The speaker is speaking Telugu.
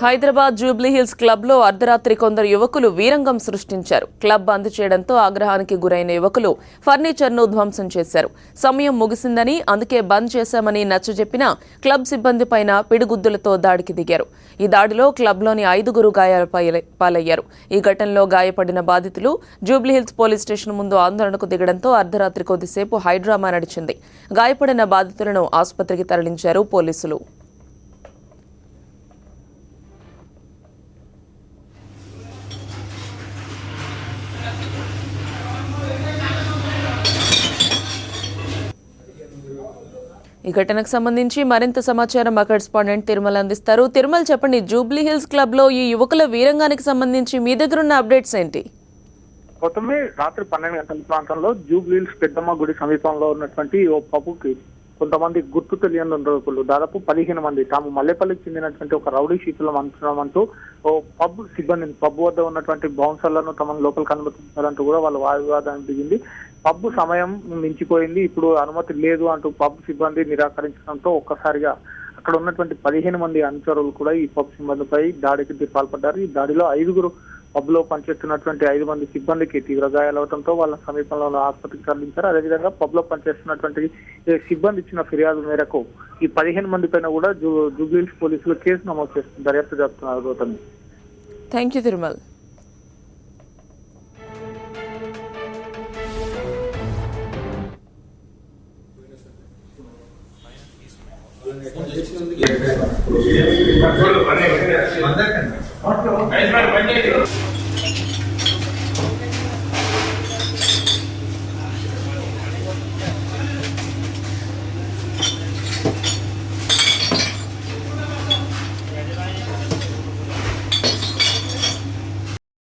హైదరాబాద్ జూబ్లీ హిల్స్ క్లబ్ లో అర్ధరాత్రి కొందరు యువకులు వీరంగం సృష్టించారు. క్లబ్ బంద్ చేయడంతో ఆగ్రహానికి గురైన యువకులు ఫర్నిచర్ ను ధ్వంసం చేశారు. సమయం ముగిసిందని అందుకే బంద్ చేశామని నచ్చజెప్పిన క్లబ్ సిబ్బంది పైన పిడిగుద్దులతో దాడికి దిగారు. ఈ దాడిలో క్లబ్ లోని 5గురు గాయాల పాలయ్యారు. ఈ ఘటనలో గాయపడిన బాధితులు జూబ్లీ హిల్స్ పోలీస్ స్టేషన్ ముందు ఆందోళనకు దిగడంతో అర్ధరాత్రి కొద్దిసేపు హైడ్రామా నడిచింది. గాయపడిన బాధితులను ఆసుపత్రికి తరలించారు పోలీసులు. ఈ ఘటనకు సంబంధించి మరింత సమాచారం మా కరెస్పాండెంట్ తిరుమల అందిస్తారు. తిరుమల, చెప్పండి, జూబ్లీ హిల్స్ క్లబ్ లో ఈ యువకుల వీరంగానికి సంబంధించి మీ దగ్గర ఉన్న అప్డేట్స్ ఏంటి? గౌతమి, రాత్రి 12 గంటల ప్రాంతంలో జూబ్లీ హిల్స్ పెద్దమ్మ గుడి సమీపంలో ఉన్నటువంటి ఓ పబ్కి కొంతమంది గుర్తు తెలియని యువకులు దాదాపు 15 మంది తాము మల్లెపల్లికి చెందినటువంటి ఒక రౌడీ షీట్లను అంటున్నామంటూ ఓ పబ్ సిబ్బందిని, పబ్ వద్ద ఉన్నటువంటి బౌన్సర్లను తమను లోపలికి అనుమతించాలంటూ కూడా వాళ్ళు వాగ్వాదానికి దిగింది. పబ్ సమయం మించిపోయింది, ఇప్పుడు అనుమతి లేదు అంటూ పబ్ సిబ్బంది నిరాకరించడంతో ఒక్కసారిగా అక్కడ ఉన్నటువంటి 15 మంది అనుచరులు కూడా ఈ పబ్ సిబ్బందిపై దాడికి పాల్పడ్డారు. ఈ దాడిలో 5గురు పబ్ లో పనిచేస్తున్నటువంటి 5 మంది సిబ్బందికి తీవ్ర గాయాలవడంతో వాళ్ళ సమీపంలో ఆసుపత్రికి తరలించారు. అదేవిధంగా పబ్ లో పనిచేస్తున్నటువంటి సిబ్బంది ఇచ్చిన ఫిర్యాదు మేరకు ఈ 15 మంది పైన కూడా జూబ్లీ హిల్స్ పోలీసులు కేసు నమోదు చేస్తున్నారు, దర్యాప్తు జరుపుతున్నారు. Gautami, thank you Tirumal. చూడు